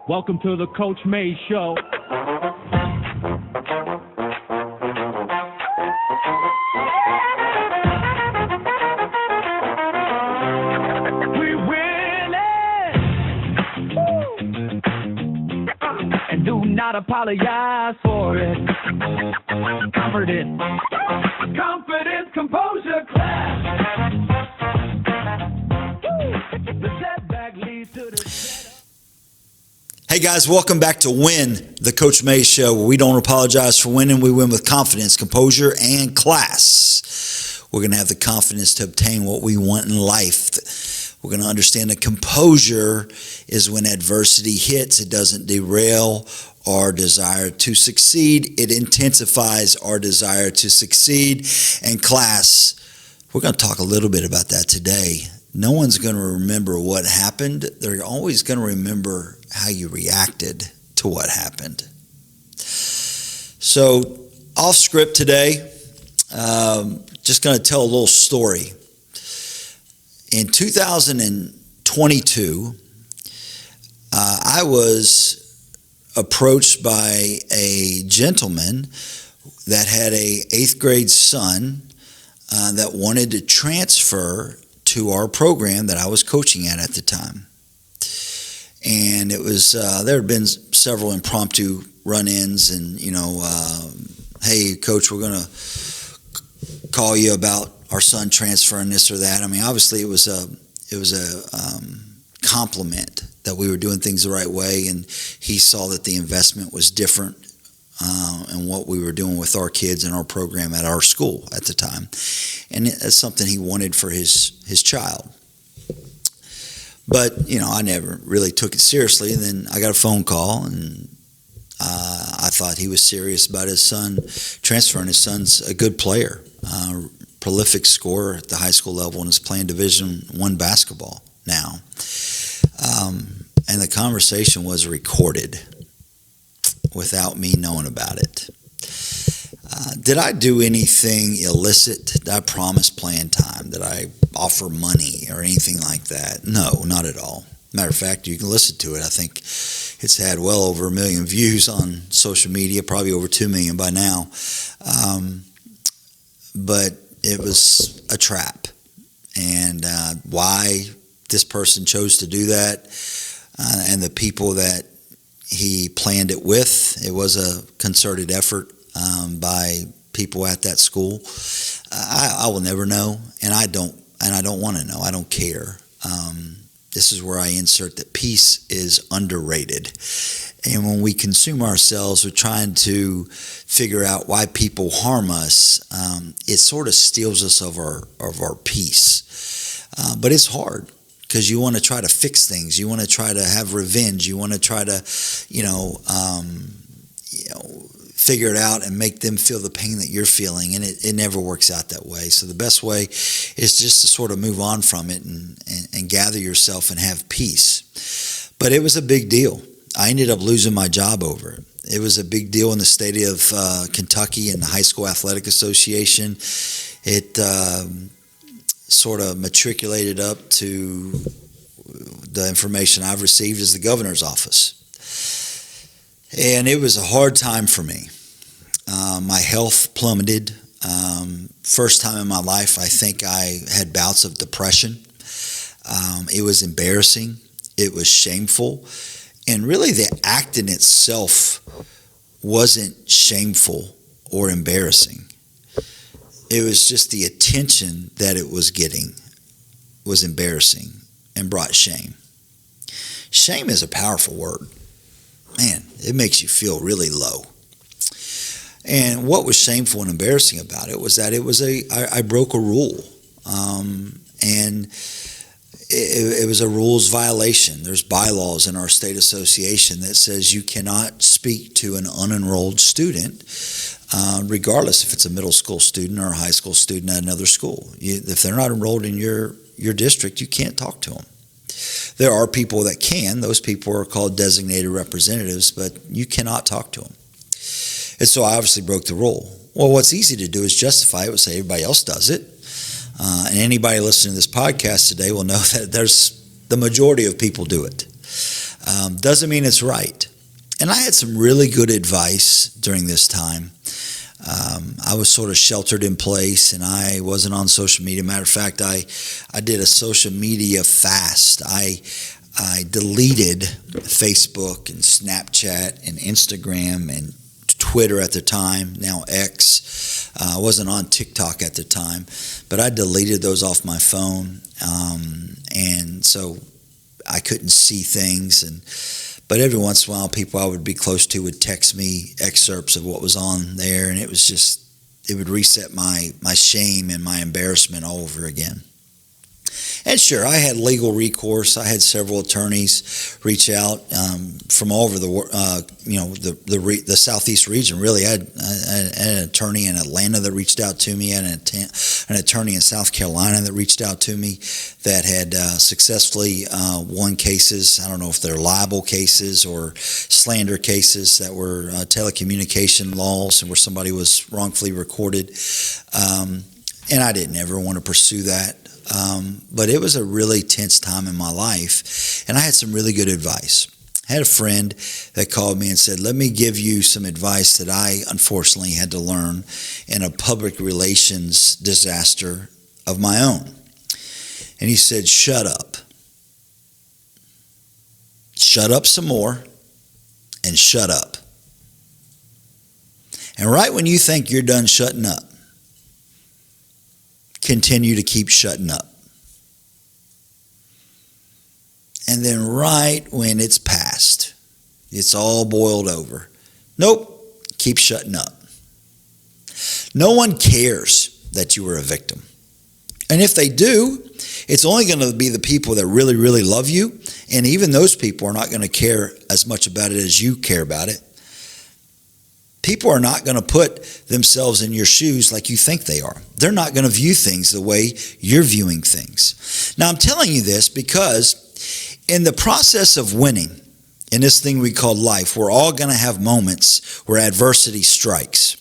Welcome to the Coach May Show. We winning, and do not apologize for it. Confidence, composure, class. The setback leads to the setup. Hey guys, welcome back to Win, the Coach May Show, where we don't apologize for winning. We win with confidence, composure, and class. We're going to have the confidence to obtain what we want in life. We're going to understand that composure is when adversity hits. It doesn't derail our desire to succeed. It intensifies our desire to succeed. And class, we're going to talk a little bit about that today. No one's going to remember what happened. They're always going to remember how you reacted to what happened. So, off script today, just going to tell a little story. In 2022, I was approached by a gentleman that had a 8th grade son that wanted to transfer to our program that I was coaching at the time. And it was, there had been several impromptu run-ins and, hey, coach, we're going to call you about our son transferring this or that. I mean, obviously it was a compliment that we were doing things the right way. And he saw that the investment was different in what we were doing with our kids and our program at our school at the time. And it's something he wanted for his child. But, I never really took it seriously. And then I got a phone call, and I thought he was serious about his son transferring. His son's a good player, prolific scorer at the high school level, and is playing Division I basketball now. And the conversation was recorded without me knowing about it. Did I do anything illicit? Did I promise playing time? Did I offer money or anything like that? No, not at all. Matter of fact, you can listen to it. I think it's had well over 1 million views on social media, probably over 2 million by now. But it was a trap. And why this person chose to do that and the people that he planned it with, it was a concerted effort by people at that school. I will never know, and I don't want to know. I don't care. This is where I insert that peace is underrated. And when we consume ourselves with trying to figure out why people harm us, it sort of steals us of our peace. But it's hard, because you want to try to fix things. You want to try to have revenge. You want to try to, figure it out and make them feel the pain that you're feeling. And it never works out that way. So the best way is just to sort of move on from it and gather yourself and have peace. But it was a big deal. I ended up losing my job over it. It was a big deal in the state of Kentucky and the High School Athletic Association. It sort of matriculated up to the information I've received as the governor's office. And it was a hard time for me. My health plummeted. First time in my life, I think I had bouts of depression. It was embarrassing. It was shameful. And really the act in itself wasn't shameful or embarrassing. It was just the attention that it was getting was embarrassing and brought shame. Shame is a powerful word. Man, it makes you feel really low. And what was shameful and embarrassing about it was that I broke a rule. And it was a rules violation. There's bylaws in our state association that says you cannot speak to an unenrolled student, regardless if it's a middle school student or a high school student at another school. If they're not enrolled in your district, you can't talk to them. There are people that can. Those people are called designated representatives, but you cannot talk to them. And so I obviously broke the rule. Well, what's easy to do is justify it and say everybody else does it. And anybody listening to this podcast today will know that the majority of people do it. Doesn't mean it's right. And I had some really good advice during this time. I was sort of sheltered in place, and I wasn't on social media. Matter of fact, I did a social media fast. I deleted Facebook and Snapchat and Instagram and Twitter at the time, now X. I wasn't on TikTok at the time, but I deleted those off my phone, and so I couldn't see things. But every once in a while, people I would be close to would text me excerpts of what was on there, and it would reset my shame and my embarrassment all over again. And sure, I had legal recourse. I had several attorneys reach out from all over the Southeast region. Really, I had an attorney in Atlanta that reached out to me, and an attorney in South Carolina that reached out to me that had successfully won cases. I don't know if they're libel cases or slander cases that were telecommunication laws and where somebody was wrongfully recorded. And I didn't ever want to pursue that. But it was a really tense time in my life, and I had some really good advice. I had a friend that called me and said, let me give you some advice that I unfortunately had to learn in a public relations disaster of my own. And he said, shut up. Shut up some more, and shut up. And right when you think you're done shutting up, continue to keep shutting up. And then right when it's past, it's all boiled over. Nope, keep shutting up. No one cares that you were a victim. And if they do, it's only going to be the people that really, really love you. And even those people are not going to care as much about it as you care about it. People are not going to put themselves in your shoes like you think they are. They're not going to view things the way you're viewing things. Now, I'm telling you this because in the process of winning, in this thing we call life, we're all going to have moments where adversity strikes.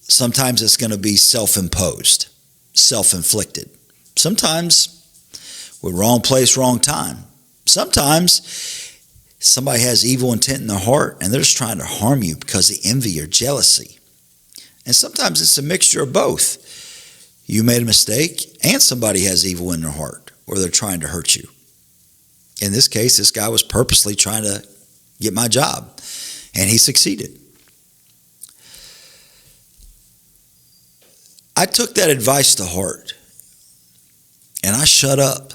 Sometimes it's going to be self-imposed, self-inflicted. Sometimes we're wrong place, wrong time. Sometimes somebody has evil intent in their heart and they're just trying to harm you because of envy or jealousy. And sometimes it's a mixture of both. You made a mistake and somebody has evil in their heart or they're trying to hurt you. In this case, this guy was purposely trying to get my job, and he succeeded. I took that advice to heart, and I shut up.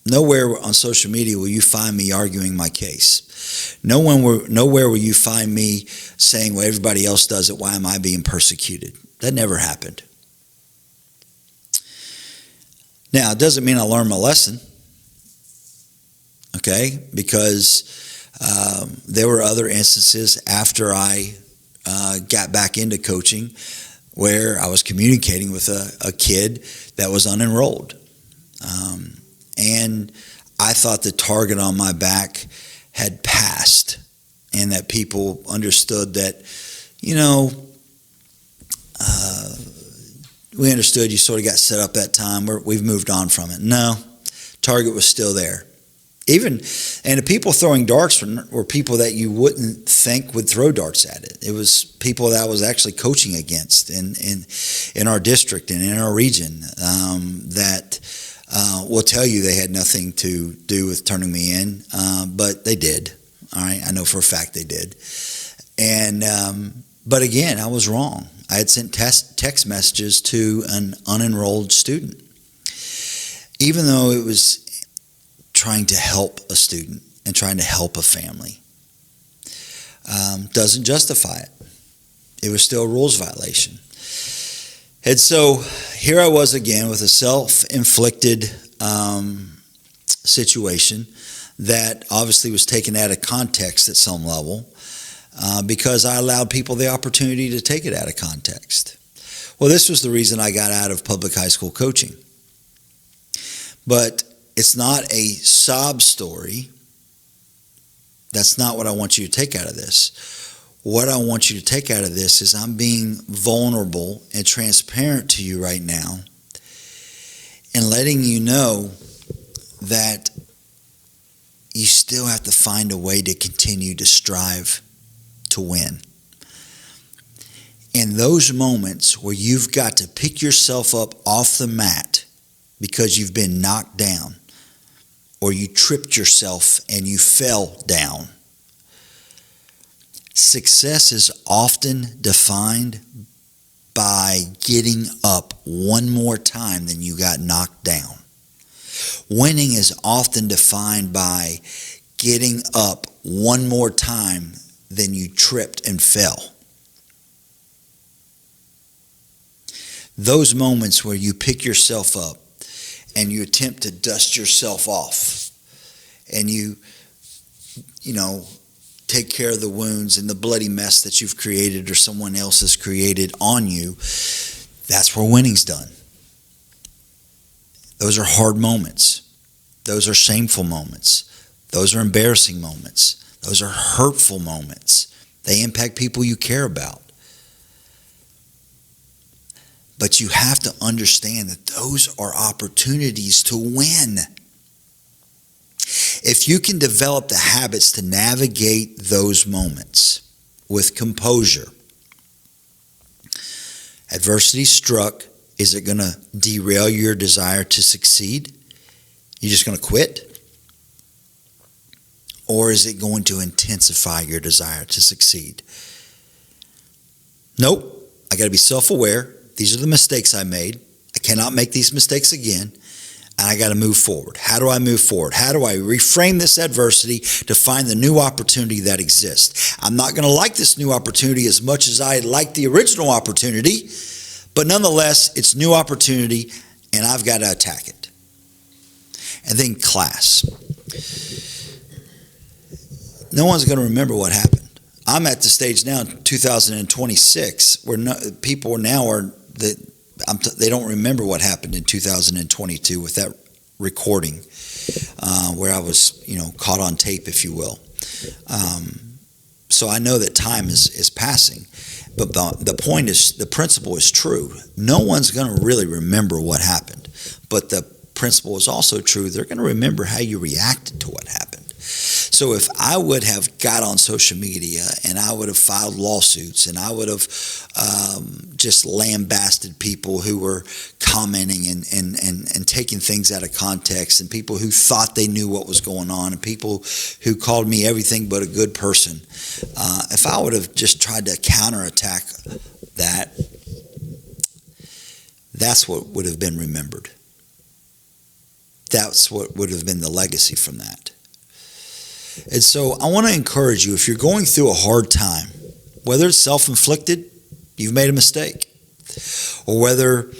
Nowhere on social media will you find me arguing my case. Nowhere will you find me saying, well, everybody else does it. Why am I being persecuted? That never happened. Now, it doesn't mean I learned my lesson, okay? Because there were other instances after I got back into coaching where I was communicating with a kid that was unenrolled. And I thought the target on my back had passed and that people understood that, we understood you sort of got set up that time. We've moved on from it. No, target was still there. And the people throwing darts were people that you wouldn't think would throw darts at it. It was people that I was actually coaching against in our district and in our region that will tell you they had nothing to do with turning me in, but they did. All right, I know for a fact they did. And but again, I was wrong. I had sent text messages to an unenrolled student, even though it was trying to help a student and trying to help a family. Doesn't justify it. It was still a rules violation. And so here I was again with a self-inflicted situation that obviously was taken out of context at some level because I allowed people the opportunity to take it out of context. Well, this was the reason I got out of public high school coaching. But it's not a sob story. That's not what I want you to take out of this. What I want you to take out of this is I'm being vulnerable and transparent to you right now and letting you know that you still have to find a way to continue to strive to win. In those moments where you've got to pick yourself up off the mat because you've been knocked down, or you tripped yourself and you fell down, success is often defined by getting up one more time than you got knocked down. Winning is often defined by getting up one more time than you tripped and fell. Those moments where you pick yourself up and you attempt to dust yourself off and you take care of the wounds and the bloody mess that you've created or someone else has created on you, that's where winning's done. Those are hard moments. Those are shameful moments. Those are embarrassing moments. Those are hurtful moments. They impact people you care about. But you have to understand that those are opportunities to win. If you can develop the habits to navigate those moments with composure, adversity struck, is it going to derail your desire to succeed? You just going to quit? Or is it going to intensify your desire to succeed? Nope. I got to be self-aware. These are the mistakes I made. I cannot make these mistakes again. And I got to move forward. How do I move forward? How do I reframe this adversity to find the new opportunity that exists? I'm not going to like this new opportunity as much as I like the original opportunity, but nonetheless, it's new opportunity and I've got to attack it. And then class. No one's going to remember what happened. I'm at the stage now in 2026 where people now are they don't remember what happened in 2022 with that recording where I was, caught on tape, if you will. So I know that time is passing, but the point is, the principle is true. No one's going to really remember what happened, but the principle is also true. They're going to remember how you reacted to what happened. So if I would have got on social media and I would have filed lawsuits and I would have just lambasted people who were commenting and taking things out of context, and people who thought they knew what was going on, and people who called me everything but a good person, if I would have just tried to counterattack that, that's what would have been remembered. That's what would have been the legacy from that. And so I want to encourage you, if you're going through a hard time, whether it's self-inflicted, you've made a mistake, or whether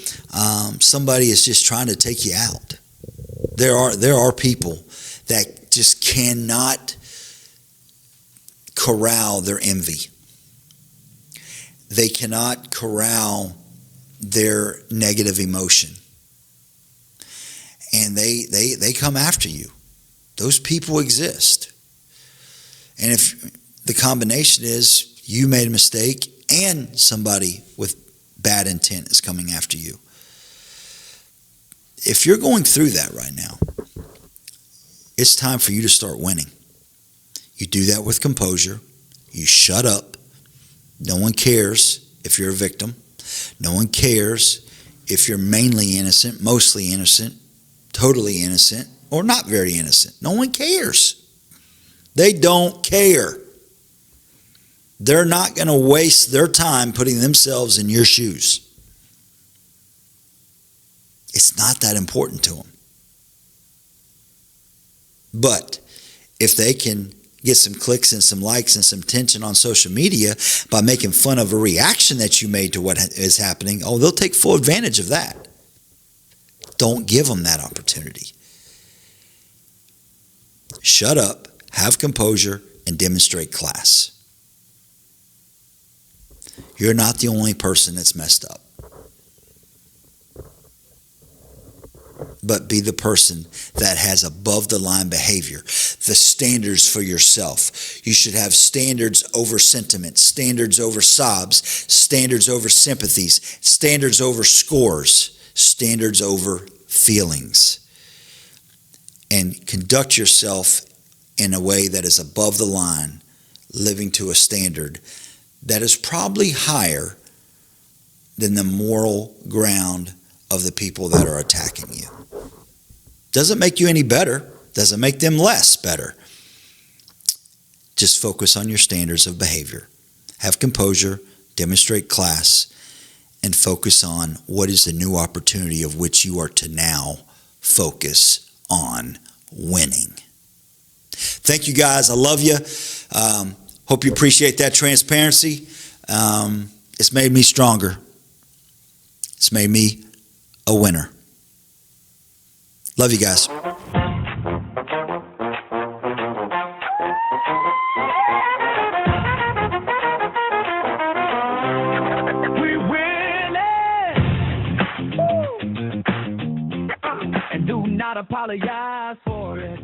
somebody is just trying to take you out. There are people that just cannot corral their envy. They cannot corral their negative emotion. And they come after you. Those people exist. And if the combination is you made a mistake and somebody with bad intent is coming after you, if you're going through that right now, it's time for you to start winning. You do that with composure. You shut up. No one cares if you're a victim. No one cares if you're mainly innocent, mostly innocent, totally innocent, or not very innocent. No one cares. They don't care. They're not going to waste their time putting themselves in your shoes. It's not that important to them. But if they can get some clicks and some likes and some attention on social media by making fun of a reaction that you made to what is happening, they'll take full advantage of that. Don't give them that opportunity. Shut up, have composure, and demonstrate class. You're not the only person that's messed up. But be the person that has above the line behavior, the standards for yourself. You should have standards over sentiments, standards over sobs, standards over sympathies, standards over scores, standards over feelings. And conduct yourself in a way that is above the line, living to a standard that is probably higher than the moral ground of the people that are attacking you. Doesn't make you any better, doesn't make them less better. Just focus on your standards of behavior. Have composure, demonstrate class, and focus on what is the new opportunity of which you are to now focus on winning. Thank you guys. I love you. Hope you appreciate that transparency. It's made me stronger. It's made me a winner. Love you guys. We winning. And do not apologize for it.